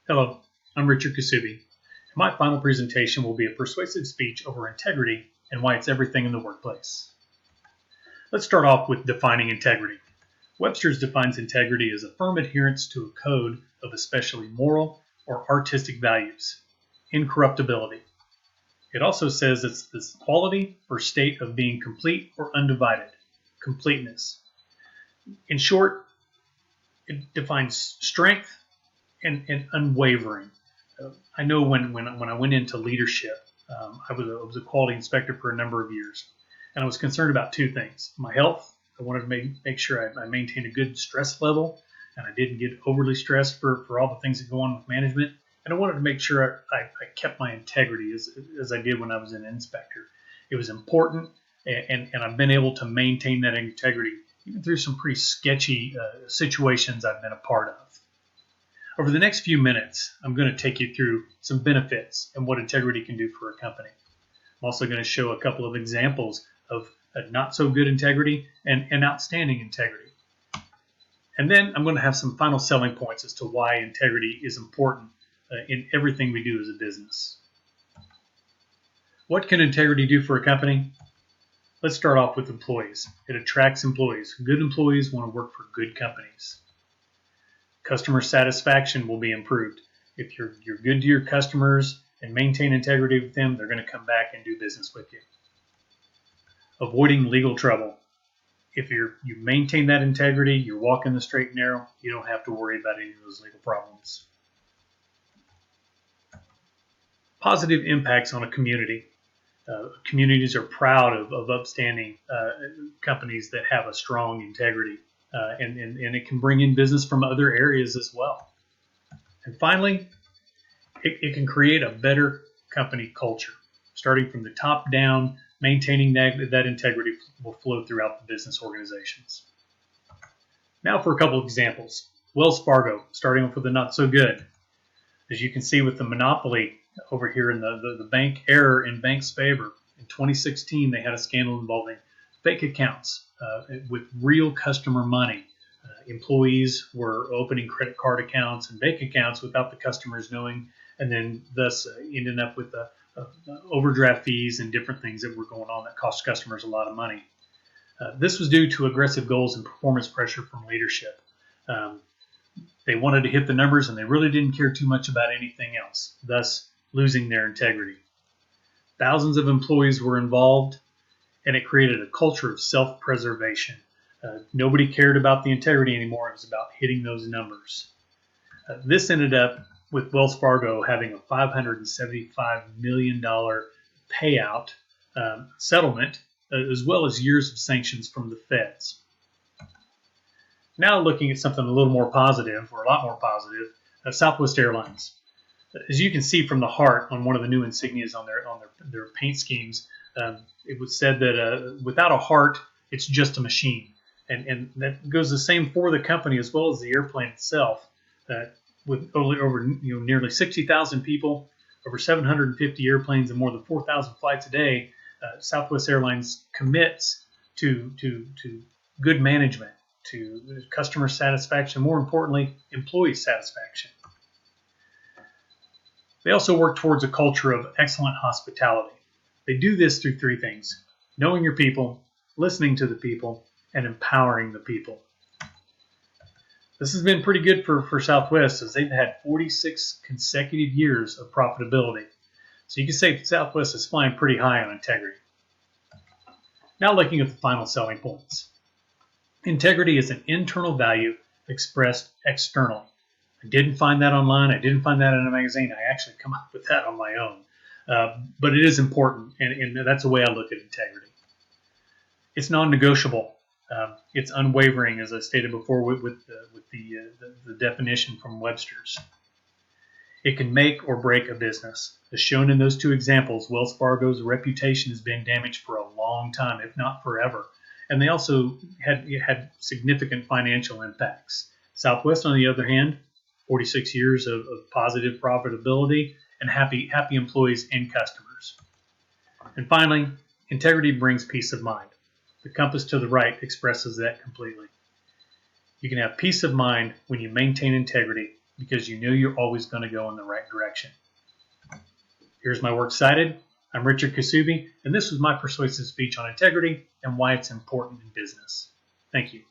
Hello, I'm Richard Kasubi, and my final presentation will be a persuasive speech over integrity and why it's everything in the workplace. Let's start off with defining integrity. Webster's defines integrity as a firm adherence to a code of especially moral or artistic values, incorruptibility. It also says it's this quality or state of being complete or undivided, completeness. In short, it defines strength and unwavering. I know when I went into leadership, I was a quality inspector for a number of years, and I was concerned about two things: my health. I wanted to make sure I maintained a good stress level, and I didn't get overly stressed for all the things that go on with management. And I wanted to make sure I kept my integrity as I did when I was an inspector. It was important, and I've been able to maintain that integrity even through some pretty sketchy situations I've been a part of. Over the next few minutes, I'm going to take you through some benefits and what integrity can do for a company. I'm also going to show a couple of examples of not so good integrity and outstanding integrity. And then I'm going to have some final selling points as to why integrity is important in everything we do as a business. What can integrity do for a company? Let's start off with employees. It attracts employees. Good employees want to work for good companies. Customer satisfaction will be improved. If you're good to your customers and maintain integrity with them, they're going to come back and do business with you. Avoiding legal trouble. If you maintain that integrity, you're walking the straight and narrow, you don't have to worry about any of those legal problems. Positive impacts on a community. Communities are proud of upstanding companies that have a strong integrity. And it can bring in business from other areas as well. And finally, it can create a better company culture. Starting from the top down, maintaining that integrity will flow throughout the business organizations. Now for a couple of examples. Wells Fargo, starting off with the not so good. As you can see with the monopoly over here in the bank error in bank's favor. In 2016, they had a scandal involving fake accounts. With real customer money. Employees were opening credit card accounts and bank accounts without the customers knowing, and then thus ending up with overdraft fees and different things that were going on that cost customers a lot of money. This was due to aggressive goals and performance pressure from leadership. They wanted to hit the numbers, and they really didn't care too much about anything else, thus losing their integrity. Thousands of employees were involved, and it created a culture of self-preservation. Nobody cared about the integrity anymore. It was about hitting those numbers. This ended up with Wells Fargo having a $575 million payout settlement, as well as years of sanctions from the feds. Now looking at something a little more positive, or a lot more positive, Southwest Airlines. As you can see from the heart on one of the new insignias on their paint schemes, it was said that without a heart, it's just a machine. And that goes the same for the company as well as the airplane itself. With over nearly 60,000 people, over 750 airplanes, and more than 4,000 flights a day, Southwest Airlines commits to good management, to customer satisfaction, more importantly, employee satisfaction. They also work towards a culture of excellent hospitality. They do this through three things: knowing your people, listening to the people, and empowering the people. This has been pretty good for Southwest, as they've had 46 consecutive years of profitability. So you can say Southwest is flying pretty high on integrity. Now looking at the final selling points. Integrity is an internal value expressed externally. I didn't find that online. I didn't find that in a magazine. I actually come up with that on my own. But it is important, and that's the way I look at integrity. It's non-negotiable. It's unwavering, as I stated before with the definition from Webster's. It can make or break a business. As shown in those two examples, Wells Fargo's reputation has been damaged for a long time, if not forever. And they also had significant financial impacts. Southwest, on the other hand, 46 years of positive profitability and happy employees and customers. And finally, integrity brings peace of mind. The compass to the right expresses that completely. You can have peace of mind when you maintain integrity because you know you're always going to go in the right direction. Here's my works cited. I'm Richard Kasubi, and this was my persuasive speech on integrity and why it's important in business. Thank you.